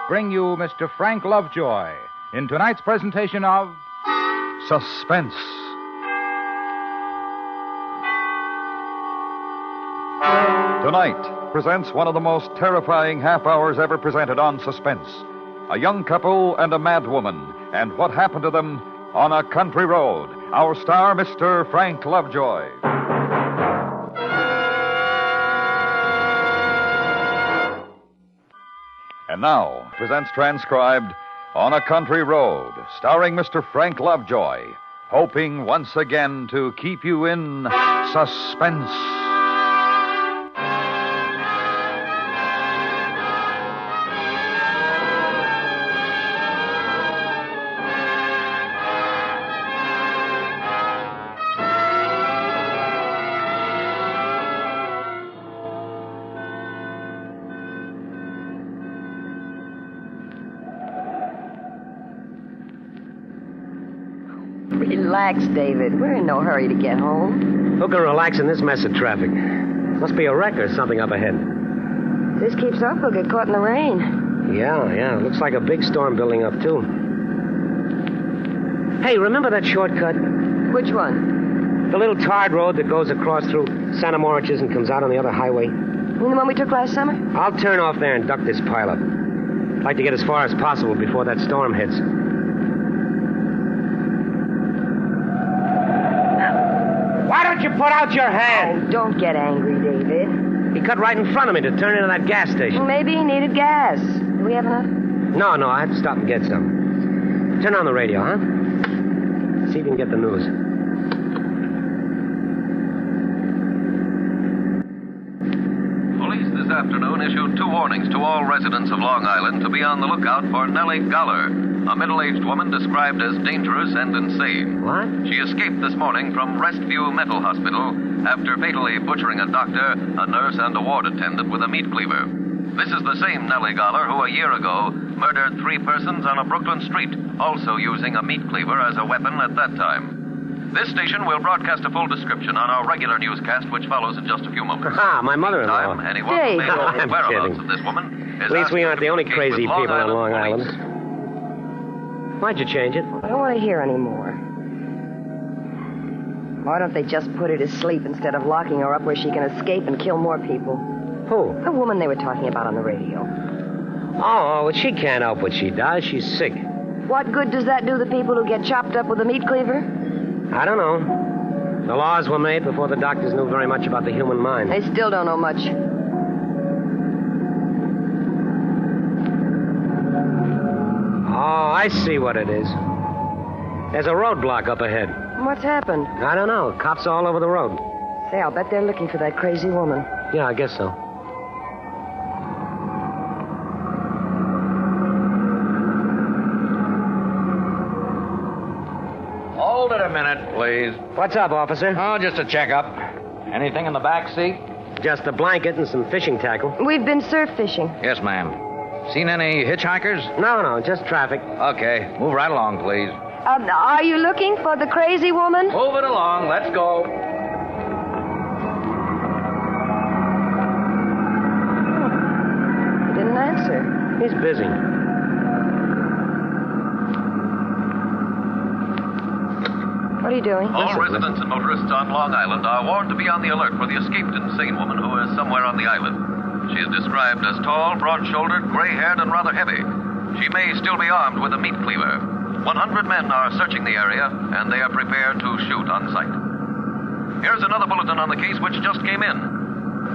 bring you Mr. Frank Lovejoy in tonight's presentation of Suspense. Tonight presents one of the most terrifying half hours ever presented on Suspense. A young couple and a mad woman, and what happened to them on a country road. Our star, Mr. Frank Lovejoy. And now presents transcribed On a Country Road, starring Mr. Frank Lovejoy, hoping once again to keep you in suspense. Relax, David. We're in no hurry to get home. Who can relax in this mess of traffic? Must be a wreck or something up ahead. If this keeps up, we'll get caught in the rain. Yeah. Looks like a big storm building up, too. Hey, remember that shortcut? Which one? The little tarred road that goes across through Santa Mauritius and comes out on the other highway? You mean the one we took last summer? I'll turn off there and duck this pileup. I'd like to get as far as possible before that storm hits. Why don't you put out your hand? Oh, don't get angry, David. He cut right in front of me to turn into that gas station. Well, maybe he needed gas. Do we have enough? No, I have to stop and get some. Turn on the radio, huh? See if you can get the news. Police this afternoon issued 2 warnings to all residents of Long Island to be on the lookout for Nellie Goller, a middle-aged woman described as dangerous and insane. What? She escaped this morning from Restview Mental Hospital after fatally butchering a doctor, a nurse, and a ward attendant with a meat cleaver. This is the same Nellie Goller who a year ago murdered 3 persons on a Brooklyn street, also using a meat cleaver as a weapon at that time. This station will broadcast a full description on our regular newscast, which follows in just a few moments. Ha, my mother-in-law. Meantime, anyone Hey. who may know the I'm whereabouts kidding. of this woman is At least we aren't the only communicate crazy with people on Long Police. Island. Why'd you change it? I don't want to hear anymore. Why don't they just put her to sleep instead of locking her up where she can escape and kill more people? Who? The woman they were talking about on the radio. Oh, she can't help what she does. She's sick. What good does that do the people who get chopped up with a meat cleaver? I don't know. The laws were made before the doctors knew very much about the human mind. They still don't know much. Oh, I see what it is. There's a roadblock up ahead. What's happened? I don't know. Cops all over the road. Say, I'll bet they're looking for that crazy woman. Yeah, I guess so. Hold it a minute, please. What's up, officer? Oh, just a checkup. Anything in the back seat? Just a blanket and some fishing tackle. We've been surf fishing. Yes, ma'am. Seen any hitchhikers? No, just traffic. Okay, move right along, please. Are you looking for the crazy woman? Move it along. Let's go. He didn't answer. He's busy. What are you doing? All residents and motorists on Long Island are warned to be on the alert for the escaped insane woman who is somewhere on the island. She is described as tall, broad-shouldered, gray-haired, and rather heavy. She may still be armed with a meat cleaver. 100 men are searching the area, and they are prepared to shoot on sight. Here's another bulletin on the case which just came in.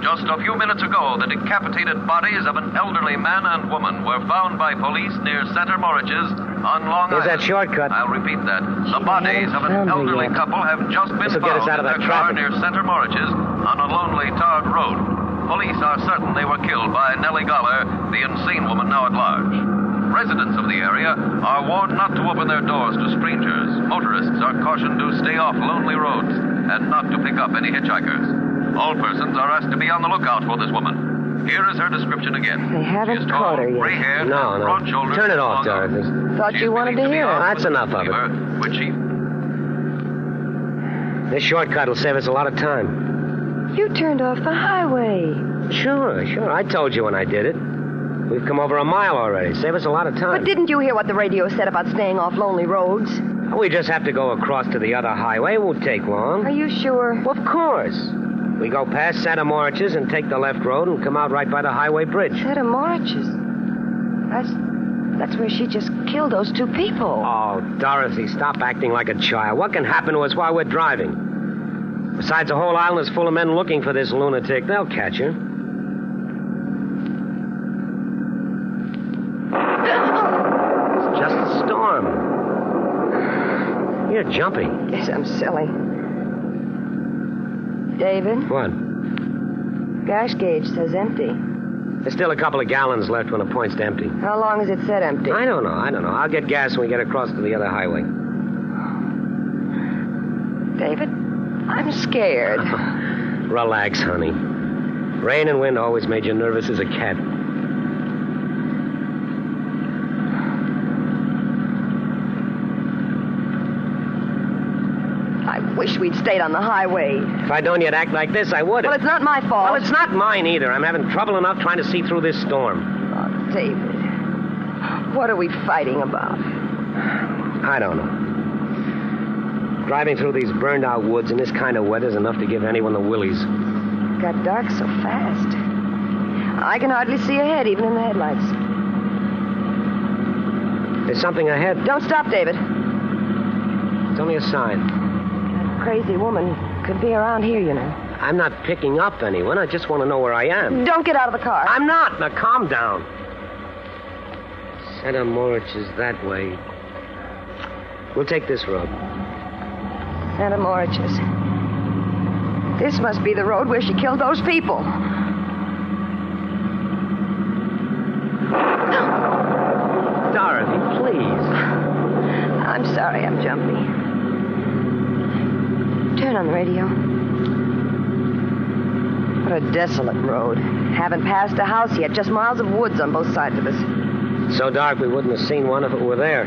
Just a few minutes ago, the decapitated bodies of an elderly man and woman were found by police near Santa Mauritius on Long There's Island. that shortcut. I'll repeat that. The bodies of an elderly couple have just been This'll get us found out of in that their car traffic. near Santa Mauritius on a lonely tarred road. Police are certain they were killed by Nellie Goller, the insane woman now at large. Residents of the area are warned not to open their doors to strangers. Motorists are cautioned to stay off lonely roads and not to pick up any hitchhikers. All persons are asked to be on the lookout for this woman. Here is her description again. They haven't She is tall, caught her yet. gray-haired, No. broad-shouldered. Turn it off, long arms. Dorothy. Thought She you is wanted to believed be hear armed it. That's with a enough of it. cleaver, which she... This shortcut will save us a lot of time. You turned off the highway. Sure. I told you when I did it. We've come over a mile already. Save us a lot of time. But didn't you hear what the radio said about staying off lonely roads? We just have to go across to the other highway. It won't take long. Are you sure? Well, of course. We go past Santa Moriches and take the left road and come out right by the highway bridge. Santa Moriches. That's where she just killed those two people. Oh, Dorothy, stop acting like a child. What can happen to us while we're driving? Besides, the whole island is full of men looking for this lunatic. They'll catch her. It's just a storm. You're jumping. Yes, I'm silly. David? What? Gas gauge says empty. There's still a couple of gallons left when it points to empty. How long has it said empty? I don't know. I'll get gas when we get across to the other highway. David, I'm scared. Relax, honey. Rain and wind always made you nervous as a cat. I wish we'd stayed on the highway. If I'd known you'd act like this, I would have. Well, it's not my fault. Well, it's not mine either. I'm having trouble enough trying to see through this storm. Oh, David. What are we fighting about? I don't know. Driving through these burned-out woods in this kind of weather is enough to give anyone the willies. It got dark so fast. I can hardly see ahead, even in the headlights. There's something ahead. Don't stop, David. It's only a sign. That crazy woman could be around here, you know. I'm not picking up anyone. I just want to know where I am. Don't get out of the car. I'm not. Now, calm down. Santa Moritz is that way. We'll take this road. Santa Moriches. This must be the road where she killed those people. Dorothy, please. I'm sorry, I'm jumpy. Turn on the radio. What a desolate road. Haven't passed a house yet, just miles of woods on both sides of us. So dark we wouldn't have seen one if it were there.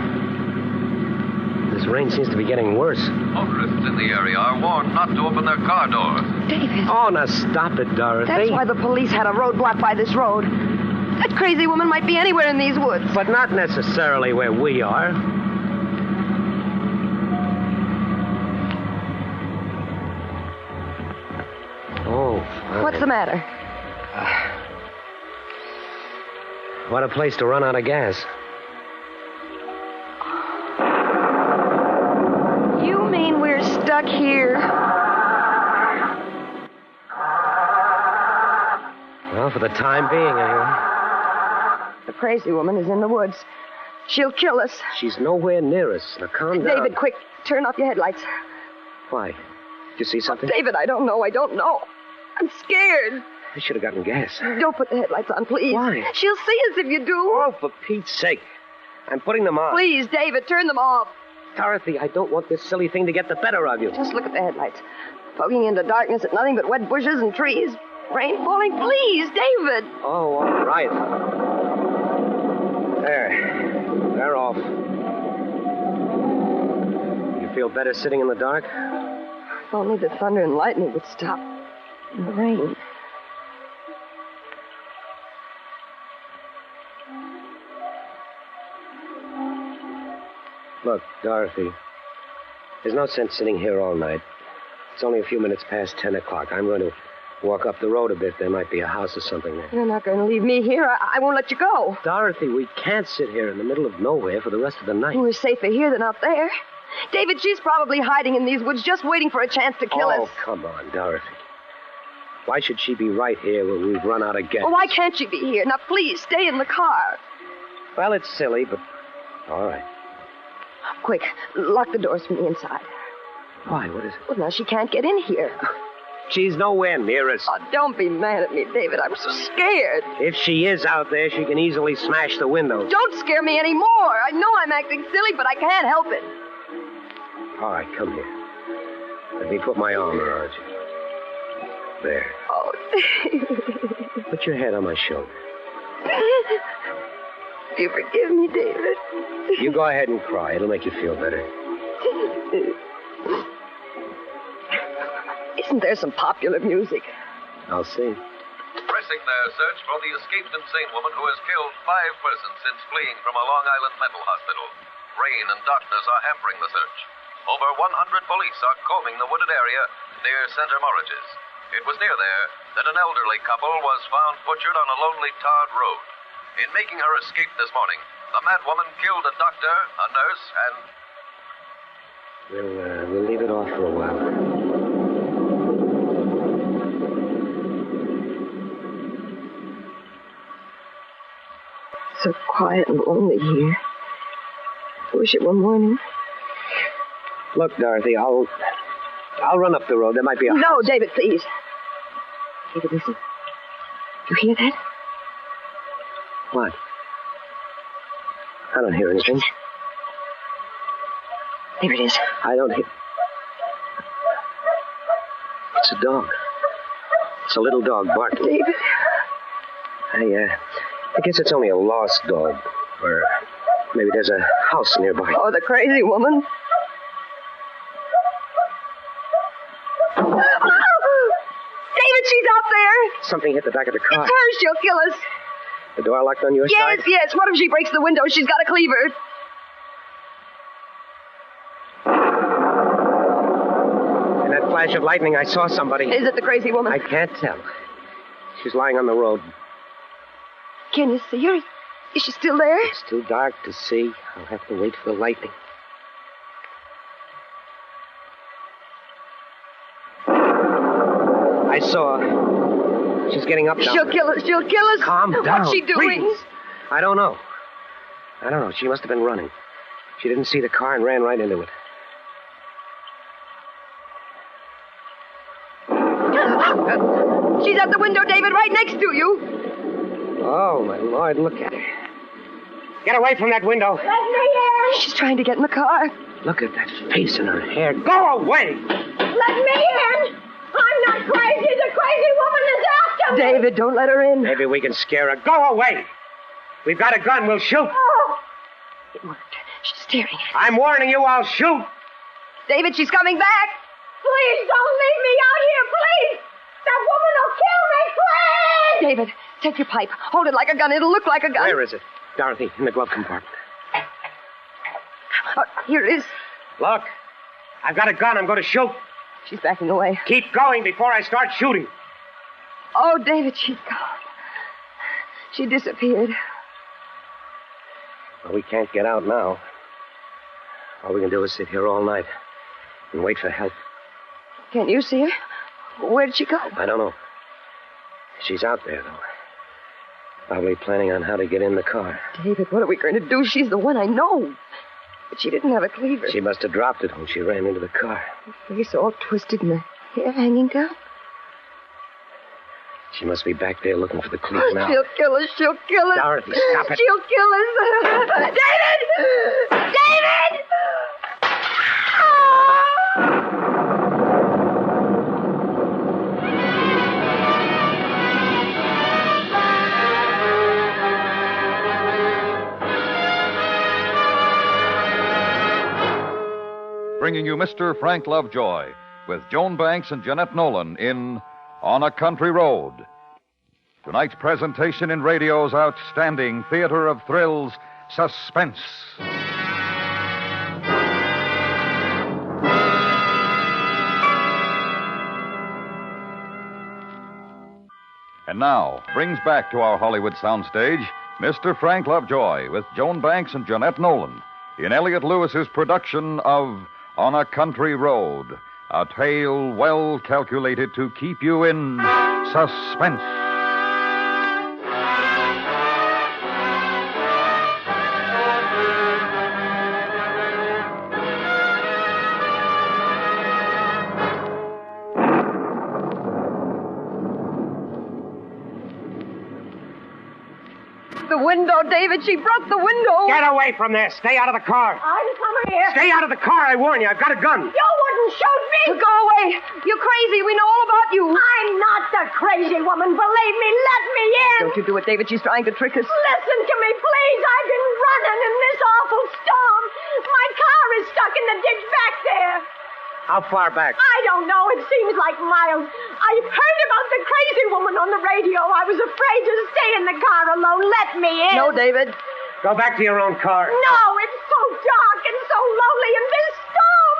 This rain seems to be getting worse. Motorists in the area are warned not to open their car doors. David. Oh, now stop it, Dorothy. That's why the police had a roadblock by this road. That crazy woman might be anywhere in these woods. But not necessarily where we are. Oh, What's the matter? What a place to run out of gas. You mean we're stuck here? Well, for the time being, anyway. The crazy woman is in the woods. She'll kill us. She's nowhere near us. Now, calm down. David, quick, turn off your headlights. Why? Did you see something? David, I don't know. I'm scared. I should have gotten gas. Don't put the headlights on, please. Why? She'll see us if you do. Oh, for Pete's sake. I'm putting them on. Please, David, turn them off. Dorothy, I don't want this silly thing to get the better of you. Just look at the headlights. Poking into darkness at nothing but wet bushes and trees. Rain falling. Please, David. Oh, all right. There. They're off. You feel better sitting in the dark? If only the thunder and lightning would stop. And the rain. Look, Dorothy, there's no sense sitting here all night. It's only a few minutes past 10 o'clock. I'm going to walk up the road a bit. There might be a house or something there. You're not going to leave me here. I won't let you go. Dorothy, we can't sit here in the middle of nowhere for the rest of the night. We're safer here than out there. David, she's probably hiding in these woods just waiting for a chance to kill us. Oh, come on, Dorothy. Why should she be right here where we've run out of gas? Well, why can't she be here? Now, please, stay in the car. Well, it's silly, but all right. Quick, lock the doors from the inside. Why? What is it? Well, now she can't get in here. She's nowhere near us. Oh, don't be mad at me, David. I'm so scared. If she is out there, she can easily smash the windows. Don't scare me anymore. I know I'm acting silly, but I can't help it. All right, come here. Let me put my arm around you. There. Oh, David. Put your head on my shoulder. You forgive me, David. You go ahead and cry. It'll make you feel better. Isn't there some popular music? I'll see. Press commencing their search for the escaped insane woman who has killed 5 persons since fleeing from a Long Island mental hospital. Rain and darkness are hampering the search. Over 100 police are combing the wooded area near Center Morridge's. It was near there that an elderly couple was found butchered on a lonely tarred road. In making her escape this morning, the mad woman killed a doctor, a nurse, and... We'll leave it off for a while. So quiet and lonely here. I wish it were morning. Look, Dorothy, I'll run up the road. There might be a... No, David, please. David, listen. You hear that? What? I don't hear anything. There it is. I don't hear... It's a dog. It's a little dog barking. David. I guess it's only a lost dog. Or maybe there's a house nearby. Oh, the crazy woman. David, she's out there. Something hit the back of the car. It's her. She'll kill us. The door locked on your side? Yes. What if she breaks the window? She's got a cleaver. In that flash of lightning, I saw somebody. Is it the crazy woman? I can't tell. She's lying on the road. Can you see her? Is she still there? It's too dark to see. I'll have to wait for the lightning. I saw her. She's getting up now. She'll kill us. She'll kill us. Calm down. What's she doing? Please. I don't know. She must have been running. She didn't see the car and ran right into it. She's at the window, David, right next to you. Oh, my Lord, look at her. Get away from that window. Let me in. She's trying to get in the car. Look at that face and her hair. Go away! Let me in. I'm not crazy. The crazy woman is after me. David, don't let her in. Maybe we can scare her. Go away! We've got a gun. We'll shoot. Oh. It worked. She's staring at us. I'm warning you. I'll shoot. David, she's coming back. Please don't leave me out here, please. That woman will kill me, please. David, take your pipe. Hold it like a gun. It'll look like a gun. Where is it? Dorothy, in the glove compartment. Here it is. Look, I've got a gun. I'm going to shoot. She's backing away. Keep going before I start shooting. Oh, David, she's gone. She disappeared. Well, we can't get out now. All we can do is sit here all night and wait for help. Can you see her? Where'd she go? I don't know. She's out there, though. Probably planning on how to get in the car. David, what are we going to do? She's the one I know. But she didn't have a cleaver. She must have dropped it when she ran into the car. Her face all twisted and the hair hanging down. She must be back there looking for the cleaver now. She'll kill us. She'll kill us. Dorothy, stop it. She'll kill us. David! David! Bringing you Mr. Frank Lovejoy with Joan Banks and Jeanette Nolan in On a Country Road. Tonight's presentation in radio's outstanding theater of thrills, Suspense. And now, brings back to our Hollywood soundstage Mr. Frank Lovejoy with Joan Banks and Jeanette Nolan in Elliot Lewis's production of On a Country Road, a tale well calculated to keep you in suspense. The window, David. She broke the window. Get away from there. Stay out of the car. I'm coming here. Stay out of the car, I warn you. I've got a gun. You wouldn't shoot me. Go away. You're crazy. We know all about you. I'm not the crazy woman. Believe me, let me in. Don't you do it, David. She's trying to trick us. Listen to me, please. I've been running in this awful storm. My car is stuck in the ditch back there. How far back? I don't know. It seems like miles. I've heard about the crazy woman on on the radio. I was afraid to stay in the car alone. Let me in. No, David. Go back to your own car. No, it's so dark and so lonely in this storm.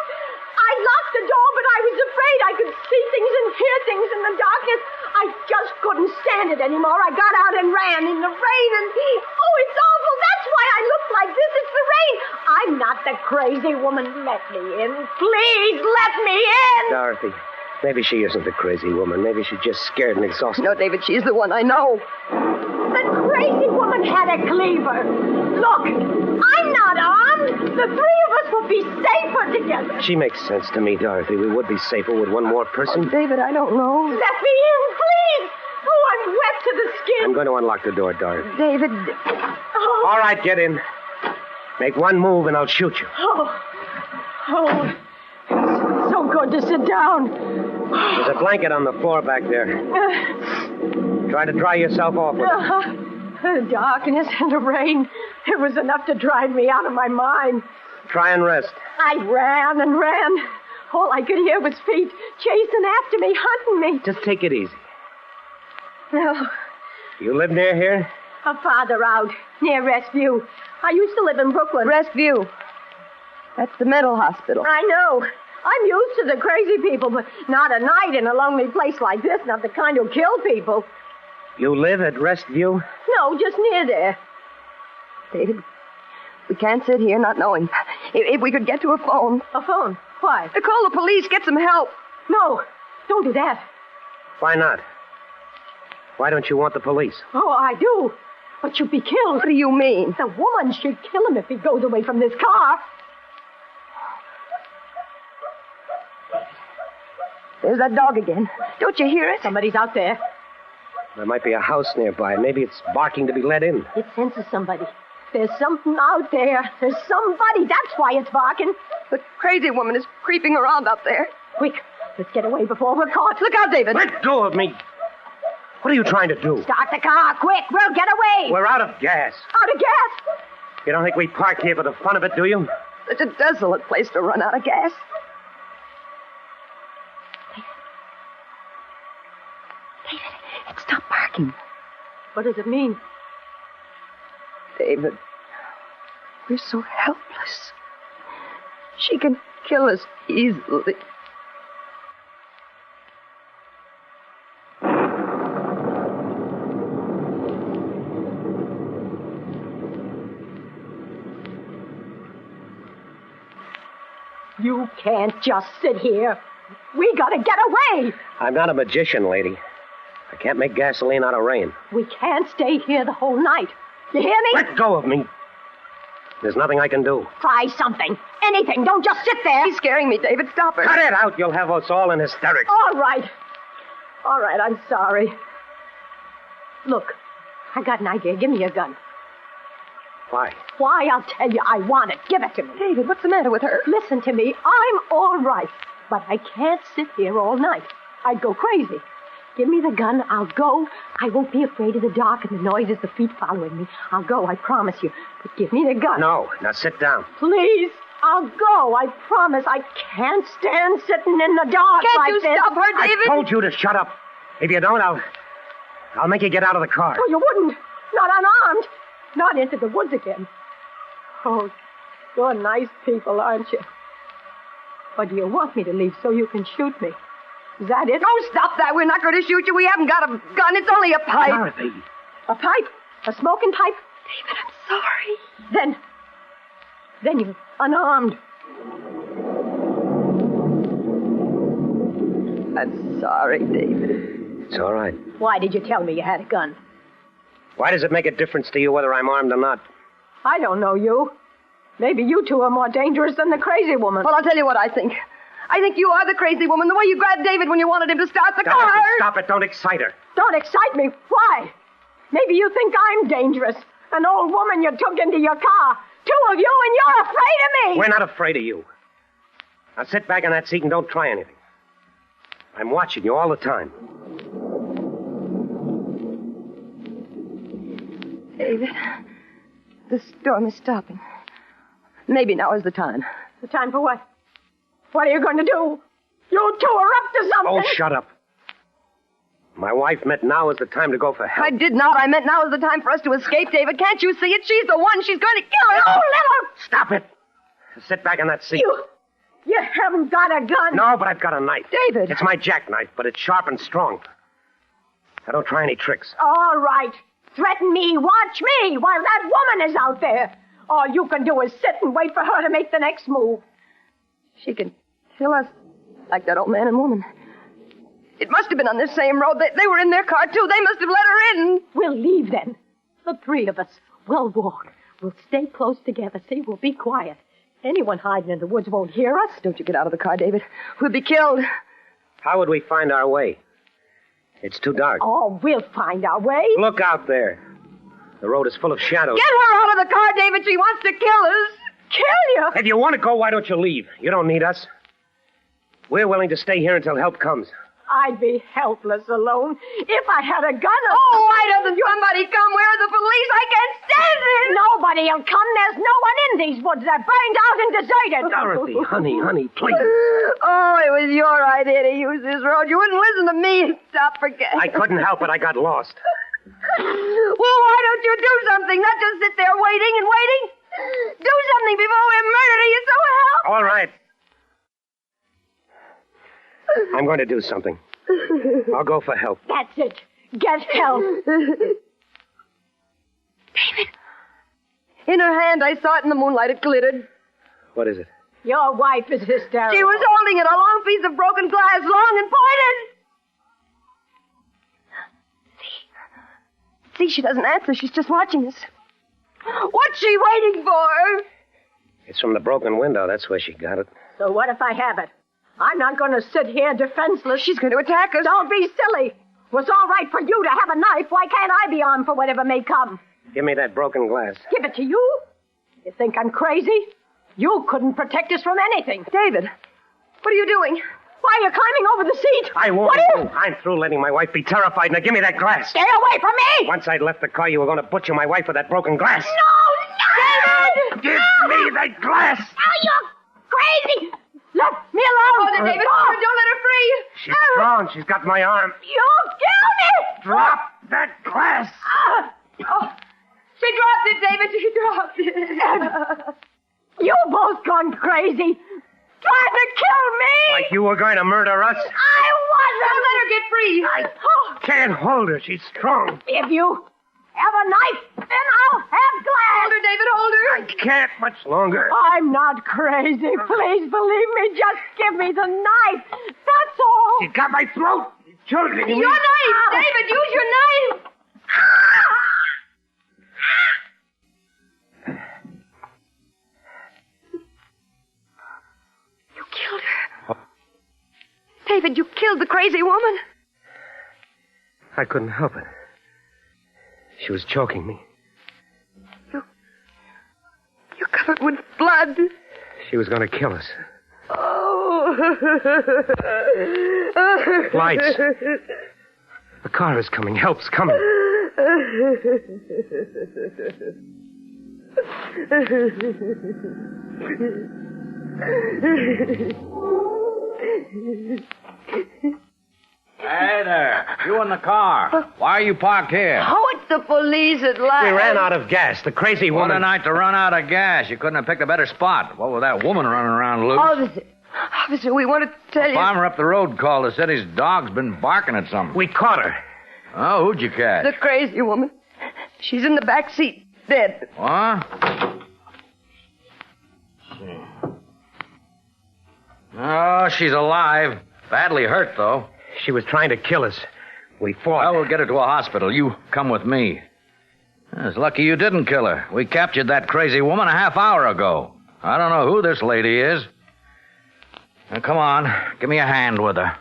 I locked the door, but I was afraid I could see things and hear things in the darkness. I just couldn't stand it anymore. I got out and ran in the rain and... Oh, it's awful. That's why I look like this. It's the rain. I'm not the crazy woman. Let me in. Please, let me in. Dorothy, maybe she isn't the crazy woman. Maybe she's just scared and exhausted. No, David, she's the one I know. The crazy woman had a cleaver. Look, I'm not armed. The three of us would be safer together. She makes sense to me, Dorothy. We would be safer with one more person. David, I don't know. Let me in, please. Oh, I'm wet to the skin. I'm going to unlock the door, Dorothy. David. Oh, All right, get in. Make one move and I'll shoot you. oh, it's so good to sit down. There's a blanket on the floor back there. Try to dry yourself off with it. The darkness and the rain, it was enough to drive me out of my mind. Try and rest. I ran and ran. All I could hear was feet chasing after me, hunting me. Just take it easy. No, You live near here? farther out, near Restview. I used to live in Brooklyn. Restview. That's the mental hospital. I know. I'm used to the crazy people, but not at night in a lonely place like this, not the kind who kill people. You live at Restview? No, just near there. David, we can't sit here not knowing. If we could get to a phone. A phone? Why? To call the police, get some help. No, don't do that. Why not? Why don't you want the police? Oh, I do. But you'd be killed. What do you mean? The woman should kill him if he goes away from this car. There's that dog again. Don't you hear it? Somebody's out there. There might be a house nearby. Maybe it's barking to be let in. It senses somebody. There's something out there. There's somebody. That's why it's barking. The crazy woman is creeping around up there. Quick, let's get away before we're caught. Look out, David. Let go of me. What are you trying to do? Start the car, quick. We'll get away. We're out of gas. Out of gas. You don't think we parked here for the fun of it, do you? Such a desolate place to run out of gas. David, it stopped barking. What does it mean? David, we're so helpless. She can kill us easily. You can't just sit here. We gotta get away. I'm not a magician, lady. I can't make gasoline out of rain. We can't stay here the whole night. You hear me? Let go of me. There's nothing I can do. Try something. Anything. Don't just sit there. She's scaring me, David. Stop her. Cut it out. You'll have us all in hysterics. All right. All right, I'm sorry. Look, I got an idea. Give me your gun. Why? Why, I'll tell you. I want it. Give it to me. David, what's the matter with her? Listen to me. I'm all right. But I can't sit here all night. I'd go crazy. Give me the gun. I'll go. I won't be afraid of the dark and the noise as the feet following me. I'll go, I promise you. But give me the gun. No. Now sit down. Please. I'll go. I promise. I can't stand sitting in the dark Can't like you this. stop her, David? I told you to shut up. If you don't, I'll make you get out of the car. Oh, you wouldn't. Not unarmed. Not into the woods again. Oh, you're nice people, aren't you? Or do you want me to leave so you can shoot me? Is that it? Oh, stop that. We're not going to shoot you. We haven't got a gun. It's only a pipe. Dorothy. A pipe? A smoking pipe? David, I'm sorry. Then you're unarmed. I'm sorry, David. It's all right. Why did you tell me you had a gun? Why does it make a difference to you whether I'm armed or not? I don't know you. Maybe you two are more dangerous than the crazy woman. Well, I'll tell you what I think. I think you are the crazy woman, the way you grabbed David when you wanted him to start the car. Dorothy, stop it. Don't excite her. Don't excite me. Why? Maybe you think I'm dangerous. An old woman you took into your car. Two of you, and you're afraid of me. We're not afraid of you. Now sit back in that seat and don't try anything. I'm watching you all the time. David, the storm is stopping. Maybe now is the time. The time for what? What are you going to do? You two are up to something. Oh, shut up. My wife meant now is the time to go for help. I did not. I meant now is the time for us to escape, David. Can't you see it? She's the one. She's going to kill us. Oh, little... Stop it. Sit back in that seat. You haven't got a gun. No, but I've got a knife. David. It's my jackknife, but it's sharp and strong. I don't try any tricks. All right. Threaten me, watch me, while that woman is out there. All you can do is sit and wait for her to make the next move. She can kill us like that old man and woman. It must have been on this same road. They were in their car, too. They must have let her in. We'll leave then. The three of us. We'll walk. We'll stay close together. See, we'll be quiet. Anyone hiding in the woods won't hear us. Don't you get out of the car, David. We'll be killed. How would we find our way? It's too dark. Oh, we'll find our way. Look out there. The road is full of shadows. Get her out of the car, David. She wants to kill us. Kill you? If you want to go, why don't you leave? You don't need us. We're willing to stay here until help comes. I'd be helpless alone if I had a gun. Oh, why doesn't somebody come? Where are the police? I can't stand it. Nobody'll come. There's no one in these woods. They're burned out and deserted. Dorothy, honey, please. Oh, it was your idea to use this road. You wouldn't listen to me. Stop forgetting. I couldn't help it. I got lost. Well, why don't you do something? Not just sit there waiting and waiting. Do something before we're murdered. Are you so help? All right. I'm going to do something. I'll go for help. That's it. Get help. David. In her hand, I saw it in the moonlight. It glittered. What is it? Your wife is hysterical. She was holding it, a long piece of broken glass, long and pointed. See, she doesn't answer. She's just watching us. What's she waiting for? It's from the broken window. That's where she got it. So what if I have it? I'm not going to sit here defenseless. She's going to attack us. Don't be silly. It was all right for you to have a knife. Why can't I be armed for whatever may come? Give me that broken glass. Give it to you? You think I'm crazy? You couldn't protect us from anything. David, what are you doing? Why, you're climbing over the seat. I won't. What are you... I'm through letting my wife be terrified. Now give me that glass. Stay away from me! Once I'd left the car, you were going to butcher my wife with that broken glass. No! David! Give me that glass. Oh, you're crazy! Let me alone! Oh, David, don't let her free! She's strong. She's got my arm. You'll kill me! Drop that glass. Oh, she dropped it, David. She dropped it. You both gone crazy. Trying to kill me! Like you were going to murder us? I wasn't! Don't let her get free. Oh, Can't hold her. She's strong. if you have a knife, then I'll have glass! Hold her, David, hold her. Can't much longer. I'm not crazy. Please believe me. Just give me the knife. That's all. She's got my throat. She's choking me. Your knife, David, use your knife. You killed her. David, you killed the crazy woman. I couldn't help it. She was choking me. You're covered with blood. She was going to kill us. Oh. Lights. The car is coming. Help's coming. Hey there. You in the car. Why are you parked here? Oh, it's the police at last. We ran out of gas. The crazy What a woman. night to run out of gas. You couldn't have picked a better spot. What with that woman running around loose? Officer, we want to tell A you. farmer up the road called us, said his dog's been barking at something. We caught her. Oh, who'd you catch? The crazy woman. She's in the back seat, dead. What? Oh, she's alive. Badly hurt, though. She was trying to kill us. We fought. Well, we'll get her to a hospital. You come with me. It's lucky you didn't kill her. We captured that crazy woman a half hour ago. I don't know who this lady is. Now, come on. Give me a hand with her.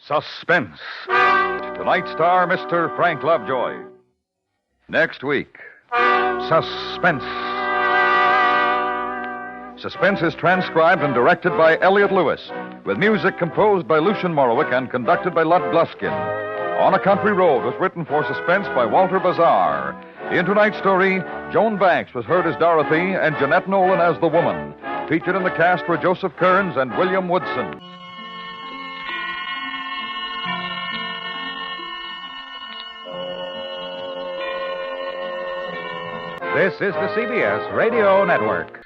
Suspense. Tonight's star, Mr. Frank Lovejoy. Next week, Suspense. Suspense is transcribed and directed by Elliot Lewis, with music composed by Lucian Morowick and conducted by Lud Gluskin. On a Country Road was written for Suspense by Walter Bazar. In tonight's story, Joan Banks was heard as Dorothy and Jeanette Nolan as the woman. Featured in the cast were Joseph Kearns and William Woodson. This is the CBS Radio Network.